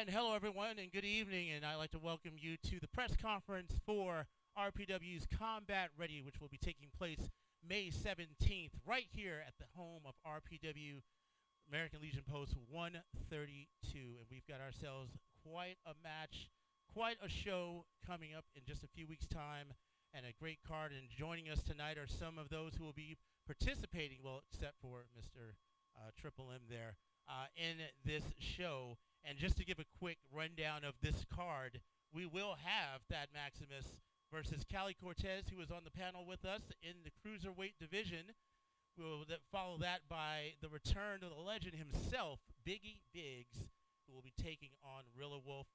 And hello, everyone, and good evening. And I'd like to welcome you to the press conference for RPW's Combat Ready, which will be taking place May 17th, right here at the home of RPW American Legion Post 132. And we've got ourselves quite a match, quite a show coming up in just a few weeks' time, and a great card. And joining us tonight are some of those who will be participating, well, except for Mr. Triple M there, in this show. And just to give a quick rundown of this card, we will have Thad Maximus versus Cali Cortez, who is on the panel with us in the Cruiserweight division. We will follow that by the return of the legend himself, Biggie Biggs, who will be taking on Rilla Wolf.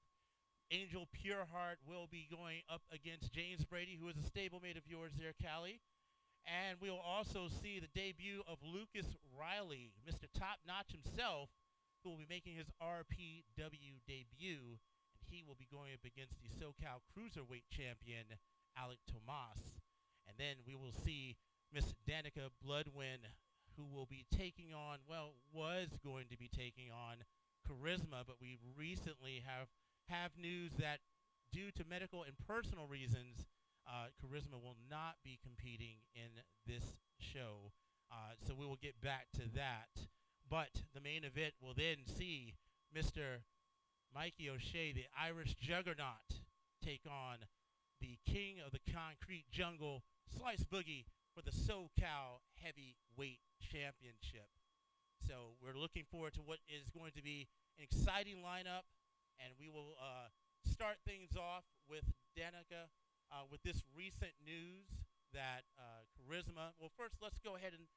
Angel Pureheart will be going up against James Brady, who is a stablemate of yours there, Cali. And we will also see the debut of Lucas Riley, Mr. Top Notch himself, who will be making his RPW debut, and he will be going up against the SoCal Cruiserweight champion, Alec Tomas. And then we will see Miss Danica Bloodwin, who will be taking on, well, was going to be taking on Charisma, but we recently have news that due to medical and personal reasons, Charisma will not be competing in this show. So we will get back to that. But the main event will then see Mr. Mikey O'Shea, the Irish Juggernaut, take on the King of the Concrete Jungle, Slice Boogie, for the SoCal Heavyweight Championship. So we're looking forward to what is going to be an exciting lineup, and we will start things off with Danica with this recent news that Charisma, well, first let's go ahead and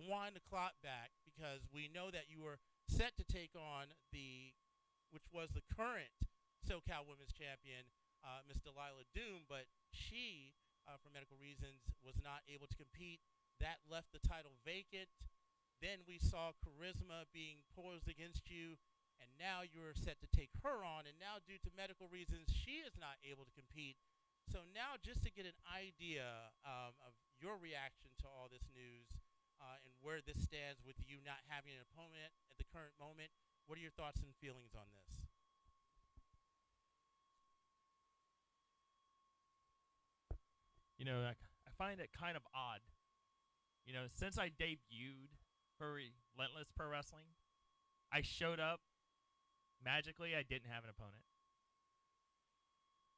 wind the clock back, because we know that you were set to take on which was the current SoCal Women's Champion, Miss Delilah Doom, but she, for medical reasons, was not able to compete. That left the title vacant. Then we saw Charisma being posed against you, and now you're set to take her on, and now due to medical reasons, she is not able to compete. So now, just to get an idea of your reaction to all this news, and where this stands with you not having an opponent at the current moment, what are your thoughts and feelings on this? You know, I find it kind of odd. You know, since I debuted for Relentless Pro Wrestling, I showed up. Magically, I didn't have an opponent.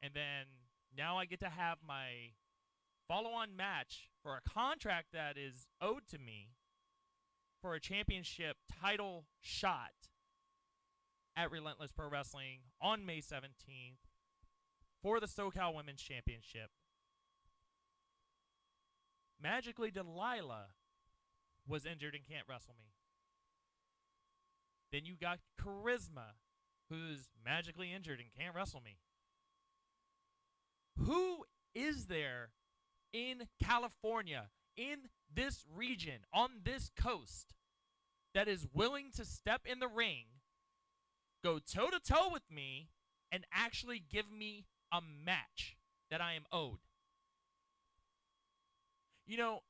And then now I get to have my follow-on match for a contract that is owed to me for a championship title shot at Relentless Pro Wrestling on May 17th for the SoCal Women's Championship. Magically, Delilah was injured and can't wrestle me. Then you got Charisma, who's magically injured and can't wrestle me. Who is there in California, in this region, on this coast, that is willing to step in the ring, go toe-to-toe with me, and actually give me a match that I am owed? You know,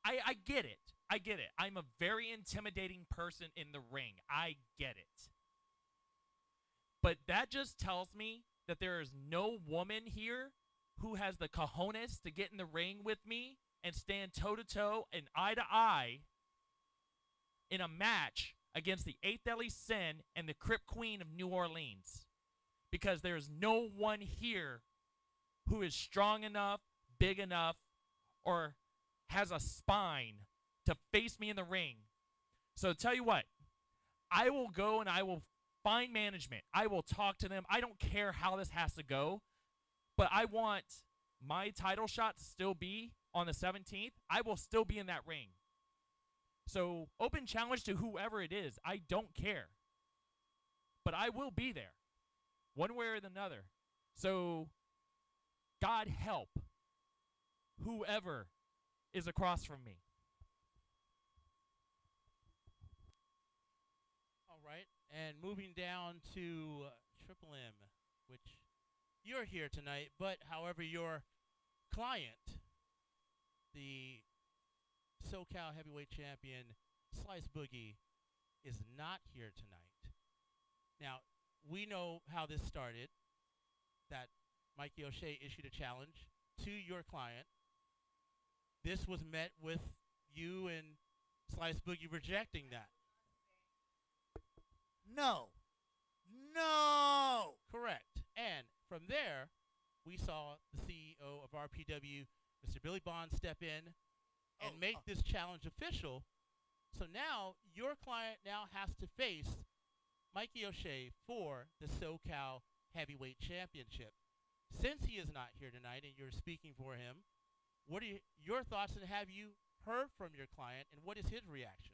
I get it. I get it. I'm a very intimidating person in the ring. I get it. But that just tells me that there is no woman here who has the cojones to get in the ring with me and stand toe-to-toe and eye-to-eye in a match against the 8th Deadly Sin and the Crip Queen of New Orleans. Because there's no one here who is strong enough, big enough, or has a spine to face me in the ring. So tell you what, I will go and I will find management. I will talk to them. I don't care how this has to go. But I want my title shot to still be on the 17th. I will still be in that ring. So open challenge to whoever it is. I don't care. But I will be there, one way or another. So God help whoever is across from me. All right, and moving down to Triple M, which you're here tonight, but however, your client, the SoCal Heavyweight Champion, Slice Boogie, is not here tonight. Now, we know how this started. That Mikey O'Shea issued a challenge to your client. This was met with you and Slice Boogie rejecting that. No. No. Correct. And from there, we saw the CEO of RPW, Mr. Billy Bond, step in and make this challenge official. So now your client now has to face Mikey O'Shea for the SoCal Heavyweight Championship. Since he is not here tonight and you're speaking for him, what are your thoughts, and have you heard from your client, and what is his reaction?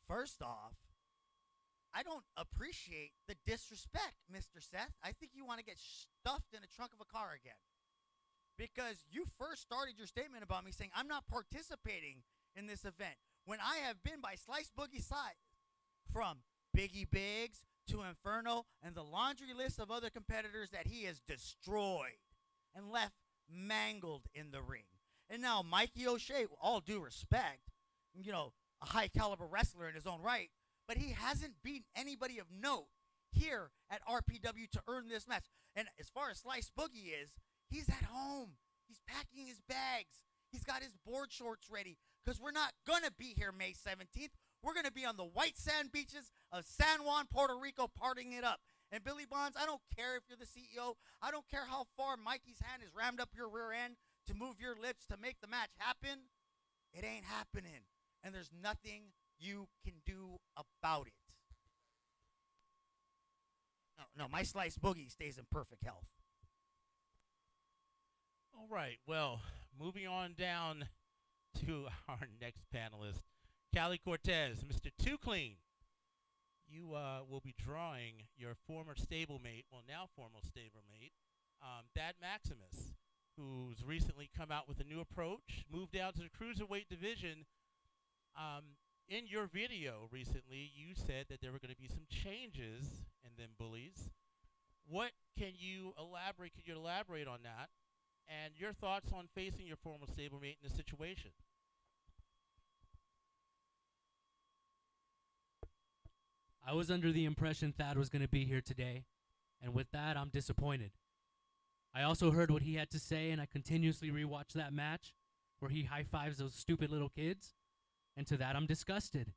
First off, I don't appreciate the disrespect, Mr. Seth. I think you want to get stuffed in the trunk of a car again. Because you first started your statement about me saying I'm not participating in this event when I have been by Slice Boogie's side, from Biggie Biggs to Inferno and the laundry list of other competitors that he has destroyed and left mangled in the ring. And now Mikey O'Shea, all due respect, you know, a high caliber wrestler in his own right, but he hasn't beaten anybody of note here at RPW to earn this match. And as far as Slice Boogie is, he's at home. He's packing his bags. He's got his board shorts ready because we're not going to be here May 17th. We're going to be on the white sand beaches of San Juan, Puerto Rico, partying it up. And Billy Bonds, I don't care if you're the CEO. I don't care how far Mikey's hand is rammed up your rear end to move your lips to make the match happen. It ain't happening. And there's nothing you can do about it. No, my Slice Boogie stays in perfect health. All right, well, moving on down to our next panelist, Cali Cortez, Mr. Too Clean. You will be drawing your former stablemate, well, now former stablemate, Thad Maximus, who's recently come out with a new approach, moved down to the cruiserweight division. In your video recently, you said that there were going to be some changes in them bullies. What can you elaborate? Could you elaborate on that? And your thoughts on facing your former stablemate in this situation? I was under the impression Thad was going to be here today, and with that, I'm disappointed. I also heard what he had to say, and I continuously rewatched that match where he high-fives those stupid little kids, and to that, I'm disgusted.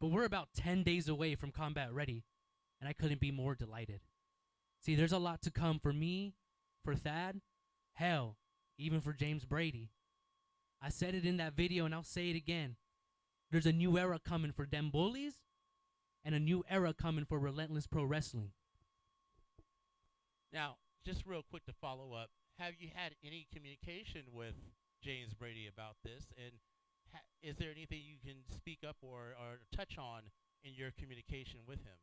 But we're about 10 days away from Combat Ready, and I couldn't be more delighted. See, there's a lot to come for me, for Thad, hell, even for James Brady. I said it in that video, and I'll say it again. There's a new era coming for them bullies, and a new era coming for Relentless Pro Wrestling. Now, just real quick to follow up, have you had any communication with James Brady about this? And is there anything you can speak up or touch on in your communication with him?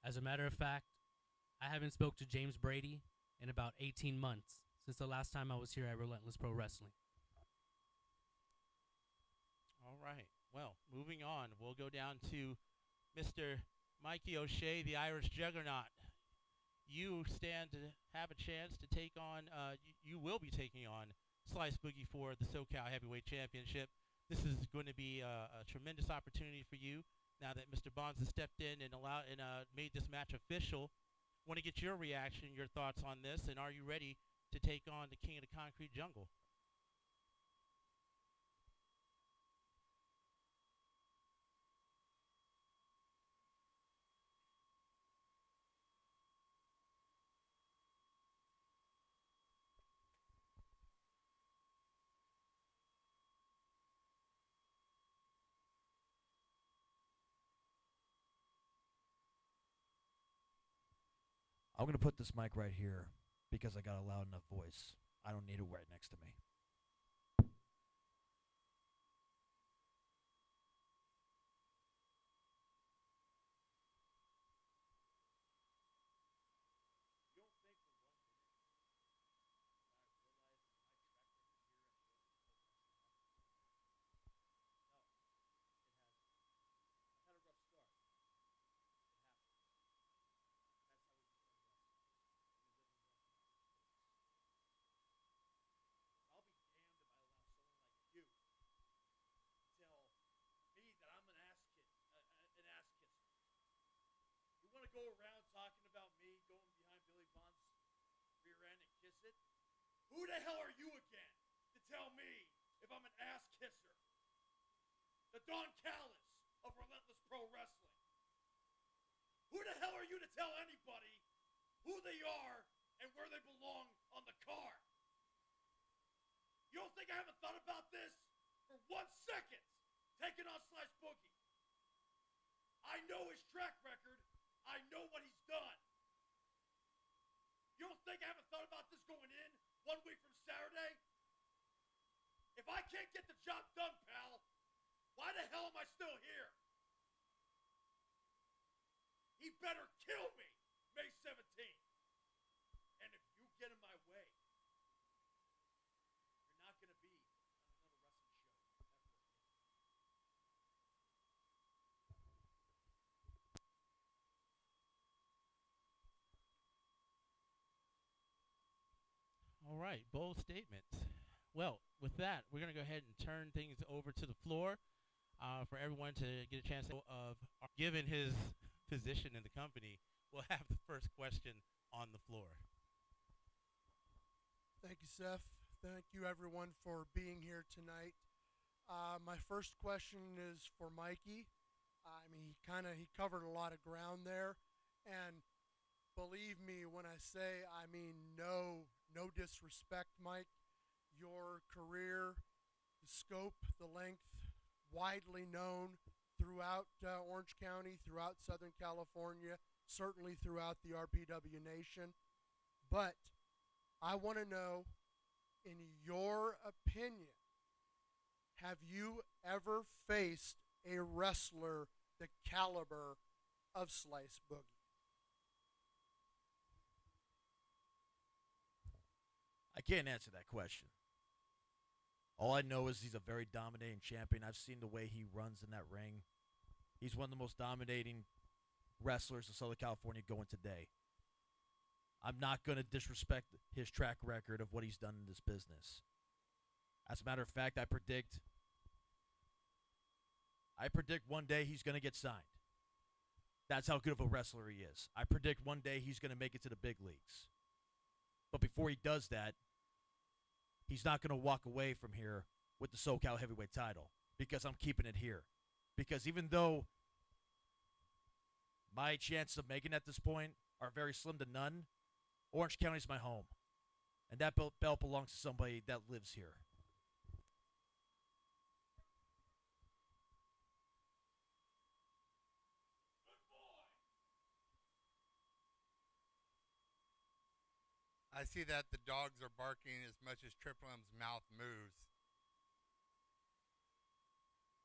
As a matter of fact, I haven't spoke to James Brady in about 18 months since the last time I was here at Relentless Pro Wrestling. All right. Well, moving on, we'll go down to Mr. Mikey O'Shea, the Irish Juggernaut. You stand to have a chance to take on, you will be taking on Slice Boogie for the SoCal Heavyweight Championship. This is going to be a tremendous opportunity for you now that Mr. Bonds has stepped in and made this match official. Want to get your reaction, your thoughts on this, and are you ready to take on the King of the Concrete Jungle? I'm going to put this mic right here because I got a loud enough voice. I don't need it right next to me. go around talking about me going behind Billy Bond's rear end and kiss it? Who the hell are you again to tell me if I'm an ass kisser? The Don Callis of Relentless Pro Wrestling. Who the hell are you to tell anybody who they are and where they belong on the card? You don't think I haven't thought about this for 1 second, taking on Slice Boogie? I know his track record. I know what he's done. You don't think I haven't thought about this going in 1 week from Saturday? If I can't get the job done, pal, why the hell am I still here? He better kill me May 17th. And if you get in my way, you're not going to be on another wrestling show ever again. All right, bold statements. Well, with that, we're going to go ahead and turn things over to the floor for everyone to get a chance of, given his position in the company, we'll have the first question on the floor. Thank you, Seth. Thank you, everyone, for being here tonight. My first question is for Mikey. I mean, he covered a lot of ground there, and believe me when I say, I mean, no disrespect, Mike. Your career, the scope, the length, widely known throughout Orange County, throughout Southern California, certainly throughout the RPW nation. But I want to know, in your opinion, have you ever faced a wrestler the caliber of Slice Boogie? I can't answer that question. All I know is he's a very dominating champion. I've seen the way he runs in that ring. He's one of the most dominating wrestlers in Southern California going today. I'm not going to disrespect his track record of what he's done in this business. As a matter of fact, I predict one day he's going to get signed. That's how good of a wrestler he is. I predict one day he's going to make it to the big leagues. But before he does that, he's not going to walk away from here with the SoCal heavyweight title, because I'm keeping it here. Because even though my chances of making it at this point are very slim to none, Orange County is my home. And that belt belongs to somebody that lives here. I see that the dogs are barking as much as Triple M's mouth moves.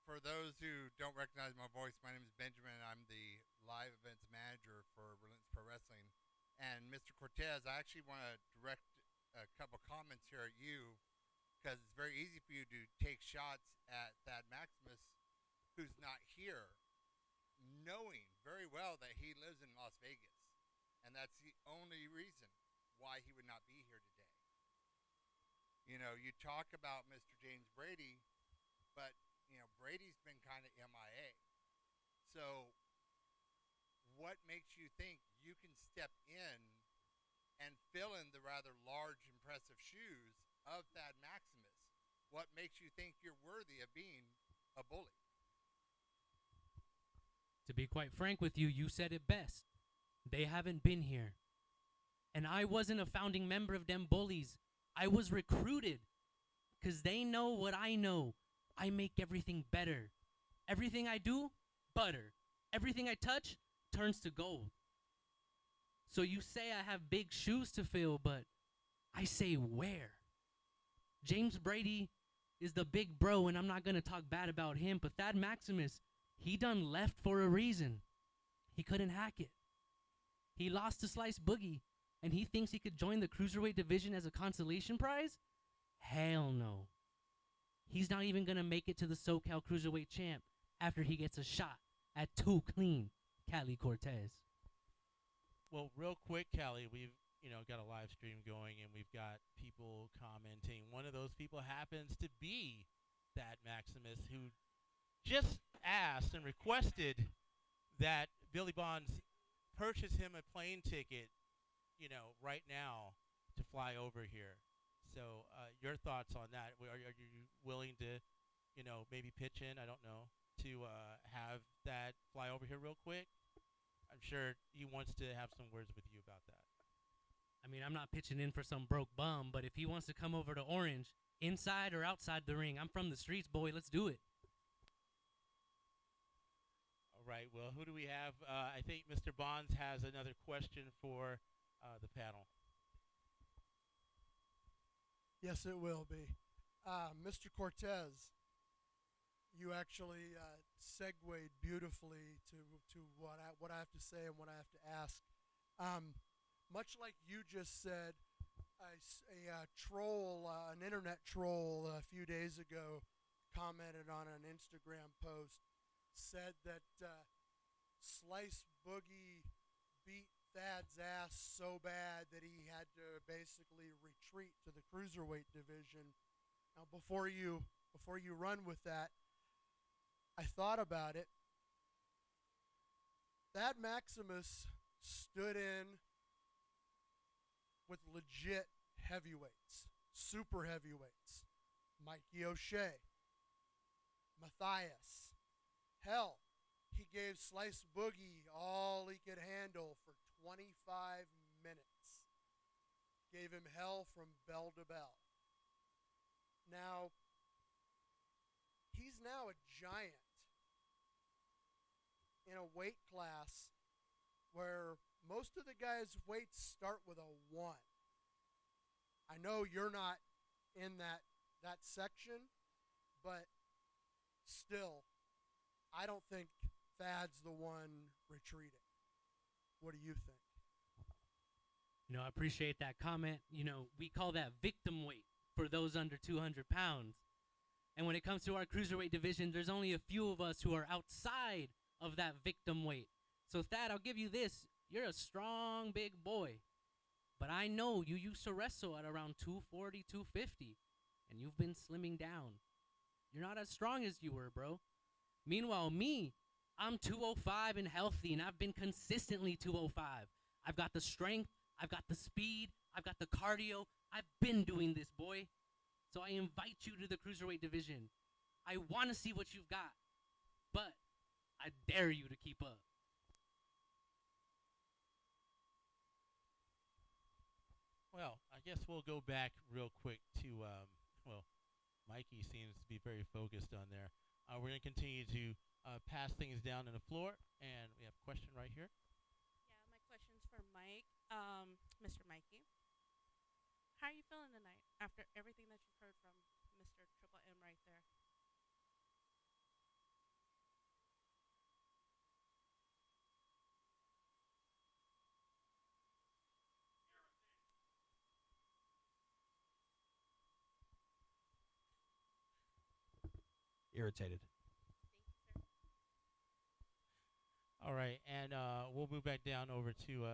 For those who don't recognize my voice, my name is Benjamin. I'm the live events manager for Relentless Pro Wrestling. And Mr. Cortez, I actually want to direct a couple comments here at you, because it's very easy for you to take shots at Thad Maximus, who's not here, knowing very well that he lives in Las Vegas. And that's the only reason why he would not be here today. You know, you talk about Mr. James Brady, but, you know, Brady's been kind of MIA. So what makes you think you can step in and fill in the rather large, impressive shoes of Thad Maximus? What makes you think you're worthy of being a bully? To be quite frank with you, you said it best. They haven't been here. And I wasn't a founding member of them bullies. I was recruited. Because they know what I know. I make everything better. Everything I do, butter. Everything I touch turns to gold. So you say I have big shoes to fill, but I say where? James Brady is the big bro, and I'm not going to talk bad about him, but Thad Maximus, he done left for a reason. He couldn't hack it. He lost to Slice Boogie, and he thinks he could join the cruiserweight division as a consolation prize? Hell no. He's not even going to make it to the SoCal Cruiserweight champ after he gets a shot at Too Clean Cali Cortez. Well, real quick, Callie, we've got a live stream going, and we've got people commenting. One of those people happens to be Thad Maximus, who just asked and requested that Billy Bonds purchase him a plane ticket, right now to fly over here. So, your thoughts on that? Are you willing to, maybe pitch in? I don't know, to have that fly over here real quick. I'm sure he wants to have some words with you about that. I mean, I'm not pitching in for some broke bum, but if he wants to come over to Orange, inside or outside the ring, I'm from the streets, boy. Let's do it. All right. Well, who do we have? I think Mr. Bonds has another question for the panel. Yes, it will be. Mr. Cortez, you actually segued beautifully to what I have to say and what I have to ask. Much like you just said, a troll, an internet troll, a few days ago, commented on an Instagram post, said that Slice Boogie beat Thad's ass so bad that he had to basically retreat to the cruiserweight division. Now, before you run with that, I thought about it. Thad Maximus stood in with legit heavyweights, super heavyweights. Mikey O'Shea, Matthias. Hell, he gave Slice Boogie all he could handle for 25 minutes. Gave him hell from bell to bell. Now, he's now a giant in a weight class where most of the guys' weights start with a 1. I know you're not in that section, but still, I don't think Thad's the one retreating. What do you think? I appreciate that comment. We call that victim weight for those under 200 pounds. And when it comes to our cruiserweight division, there's only a few of us who are outside of that victim weight. So, Thad, I'll give you this. You're a strong, big boy. But I know you used to wrestle at around 240, 250, and you've been slimming down. You're not as strong as you were, bro. Meanwhile, me, I'm 205 and healthy, and I've been consistently 205. I've got the strength, I've got the speed, I've got the cardio. I've been doing this, boy. So I invite you to the cruiserweight division. I want to see what you've got, but I dare you to keep up. Well, I guess we'll go back real quick to, Mikey seems to be very focused on there. We're going to continue to pass things down to the floor, and we have a question right here. Yeah, my question's for Mike. Mr. Mikey, how are you feeling tonight after everything that you've heard from Mr. Triple M right there? Irritated. Thank you, sir. All right, and we'll move back down over to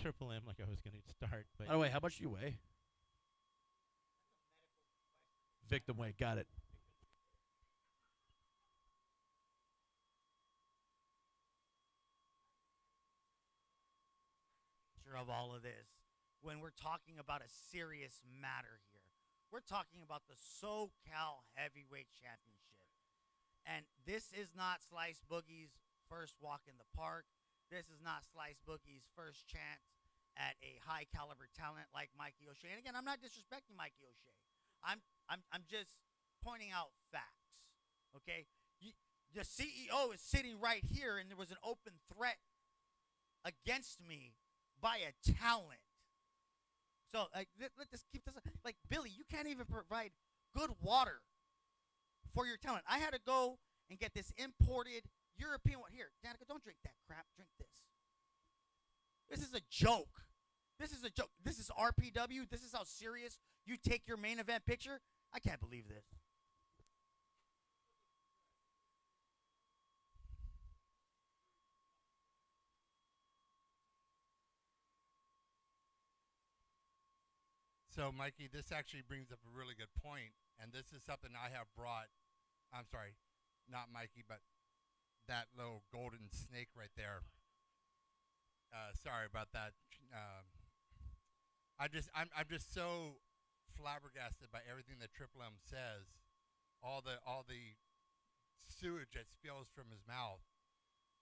Triple M like I was going to start. But By the way, how much do you weigh? Victim weight. Got it. Of all of this, when we're talking about a serious matter here, we're talking about the SoCal Heavyweight Championship. And this is not Slice Boogie's first walk in the park. This is not Slice Boogie's first chance at a high caliber talent like Mikey O'Shea. And again, I'm not disrespecting Mikey O'Shea. I'm just pointing out facts. Okay? The CEO is sitting right here, and there was an open threat against me by a talent. So let this keep this like Billy, you can't even provide good water for your talent. I had to go and get this imported European water. Here, Danica, don't drink that crap. Drink this. This is a joke. This is a joke. This is RPW. This is how serious you take your main event picture. I can't believe this. So, Mikey, this actually brings up a really good point, and this is something I have brought. I'm sorry, not Mikey, but that little golden snake right there. Sorry about that. Um, I'm just so flabbergasted by everything that Triple M says. All the sewage that spills from his mouth.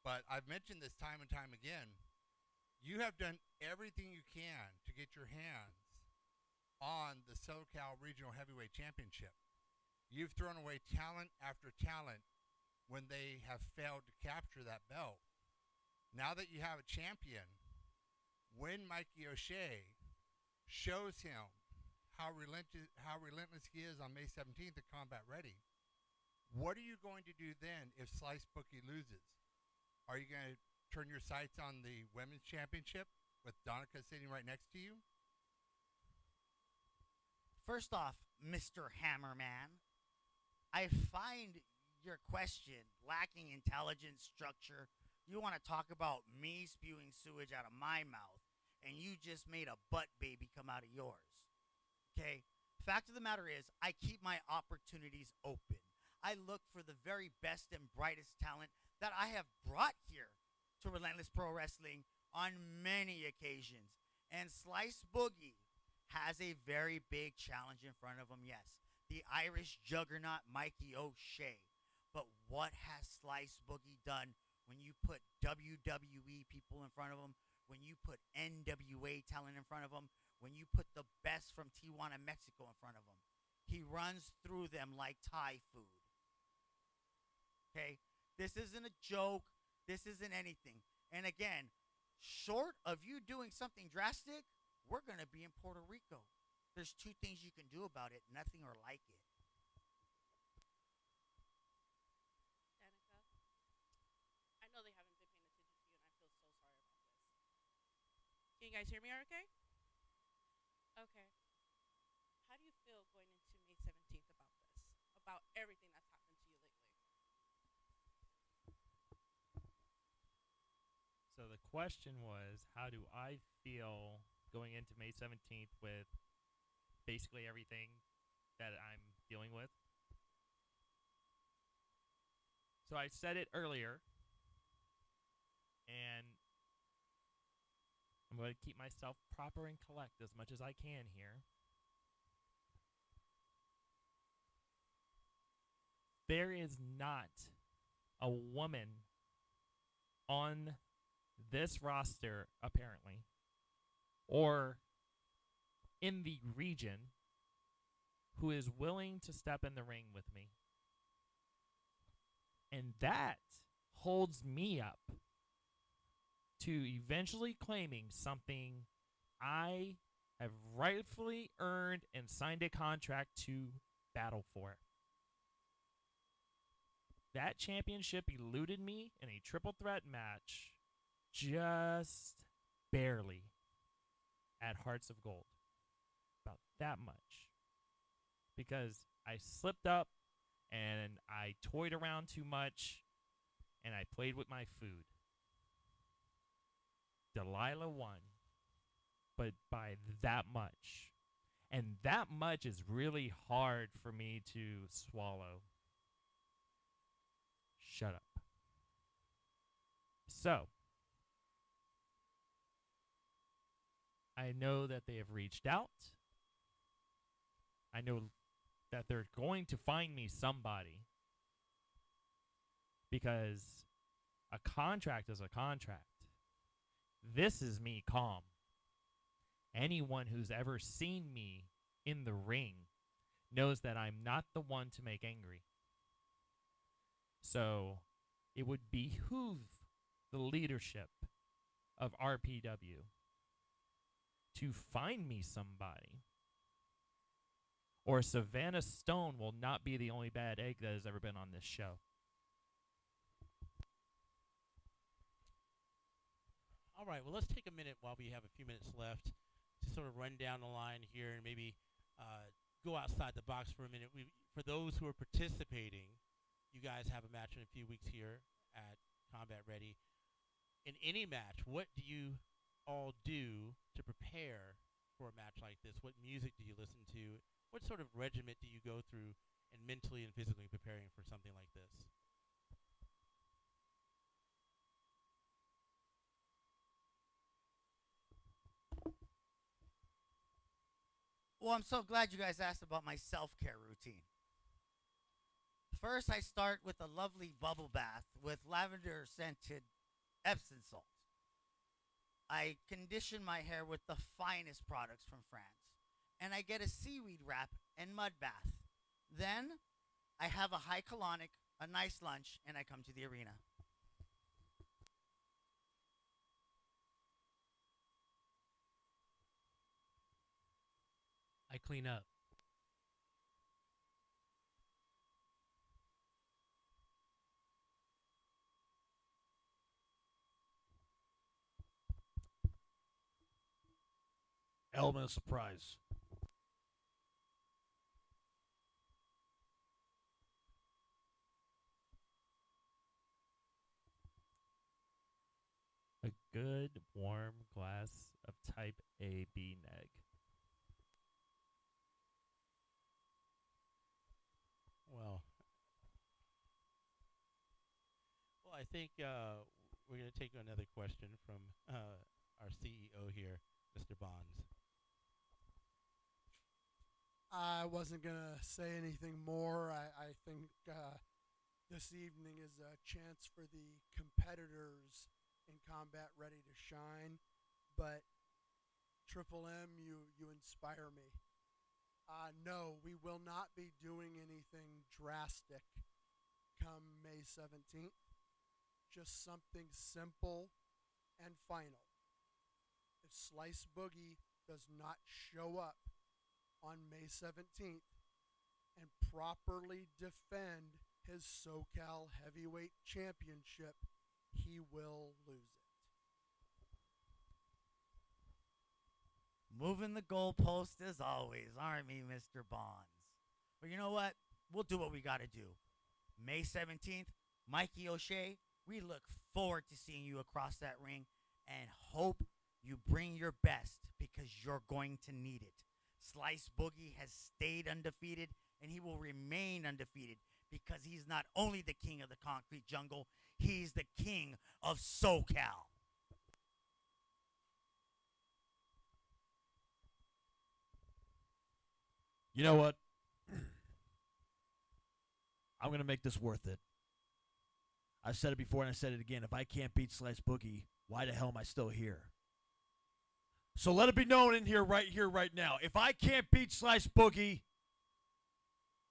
But I've mentioned this time and time again. You have done everything you can to get your hands on the SoCal Regional Heavyweight Championship. You've thrown away talent after talent when they have failed to capture that belt. Now that you have a champion, when Mikey O'Shea shows him how relentless he is on May 17th at Combat Ready, what are you going to do then if Slice Bookie loses? Are you going to turn your sights on the Women's Championship with Donica sitting right next to you? First off, Mr. Hammerman, I find your question lacking intelligence, structure. You want to talk about me spewing sewage out of my mouth, and you just made a butt baby come out of yours. Okay? Fact of the matter is, I keep my opportunities open. I look for the very best and brightest talent that I have brought here to Relentless Pro Wrestling on many occasions. And Slice Boogie has a very big challenge in front of him, yes. The Irish juggernaut, Mikey O'Shea. But what has Slice Boogie done when you put WWE people in front of him, when you put NWA talent in front of him, when you put the best from Tijuana, Mexico in front of him? He runs through them like Thai food. Okay? This isn't a joke. This isn't anything. And again, short of you doing something drastic, we're going to be in Puerto Rico. There's two things you can do about it, nothing or like it. Danica, I know they haven't been paying attention to you, and I feel so sorry about this. Can you guys hear me okay? Okay. How do you feel going into May 17th about this? About everything that's happened to you lately? So the question was, how do I feel going into May 17th with basically everything that I'm dealing with? So I said it earlier, and I'm going to keep myself proper and collect as much as I can here. There is not a woman on this roster, apparently, or in the region, who is willing to step in the ring with me. And that holds me up to eventually claiming something I have rightfully earned and signed a contract to battle for. That championship eluded me in a triple threat match just barely at Hearts of Gold. About that much. Because I slipped up and I toyed around too much and I played with my food. Delilah won, but by that much. And that much is really hard for me to swallow. Shut up. So, I know that they have reached out. I know that they're going to find me somebody. Because a contract is a contract. This is me calm. Anyone who's ever seen me in the ring knows that I'm not the one to make angry. So it would behoove the leadership of RPW to find me somebody. Or Savannah Stone will not be the only bad egg that has ever been on this show. All right, well, let's take a minute while we have a few minutes left to sort of run down the line here and maybe go outside the box for a minute. For those who are participating, you guys have a match in a few weeks here at Combat Ready. In any match, what do you all do to prepare for a match like this? What music do you listen to? What sort of regiment do you go through and mentally and physically preparing for something like this? Well, I'm so glad you guys asked about my self-care routine. First, I start with a lovely bubble bath with lavender-scented Epsom salt. I condition my hair with the finest products from France, and I get a seaweed wrap and mud bath. Then, I have a high colonic, a nice lunch, and I come to the arena. I clean up. Element of surprise. A good warm glass of type AB neg. Well, well, I think we're going to take another question from our CEO here, Mr. Bonds. I wasn't going to say anything more. I think this evening is a chance for the competitors in combat ready to shine. But Triple M, you inspire me. No, we will not be doing anything drastic come May 17th. Just something simple and final. If Slice Boogie does not show up on May 17th and properly defend his SoCal Heavyweight Championship, he will lose it. Moving the goalpost as always, aren't we, Mr. Bonds? But you know what? We'll do what we got to do. May 17th, Mikey O'Shea, we look forward to seeing you across that ring and hope you bring your best because you're going to need it. Slice Boogie has stayed undefeated and he will remain undefeated because he's not only the king of the concrete jungle, he's the king of SoCal. You know what? I'm going to make this worth it. I've said it before and I said it again. If I can't beat Slice Boogie, why the hell am I still here? So let it be known in here, right now. If I can't beat Slice Boogie,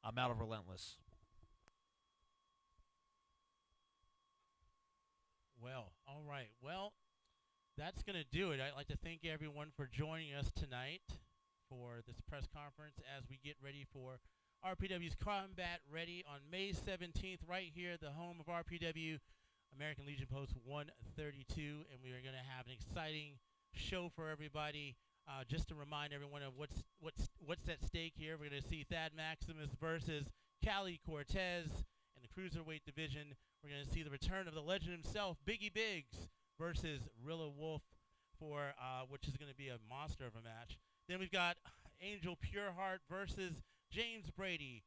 I'm out of Relentless. Well, all right. Well, that's going to do it. I'd like to thank everyone for joining us tonight for this press conference as we get ready for RPW's Combat Ready on May 17th right here at the home of RPW, American Legion Post 132, and we are going to have an exciting show for everybody. Just to remind everyone of what's at stake here, we're going to see Thad Maximus versus Cali Cortez in the Cruiserweight division. We're going to see the return of the legend himself, Biggie Biggs, versus Rilla Wolf, for which is going to be a monster of a match. Then we've got Angel Pureheart versus James Brady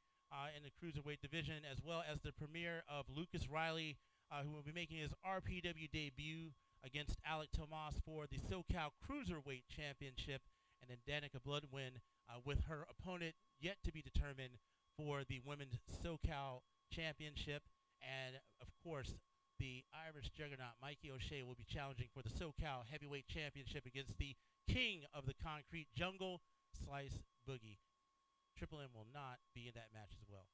in the Cruiserweight division, as well as the premiere of Lucas Riley, who will be making his RPW debut against Alec Tomas for the SoCal Cruiserweight Championship, and then Danica Bloodwin with her opponent yet to be determined for the Women's SoCal Championship. And, of course, the Irish juggernaut Mikey O'Shea will be challenging for the SoCal Heavyweight Championship against the king of the concrete jungle, Slice Boogie. Triple M will not be in that match as well.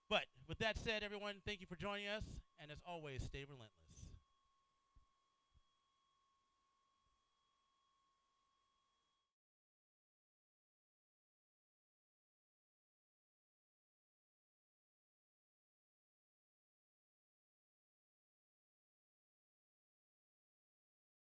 But with that said, everyone, thank you for joining us. And as always, stay relentless.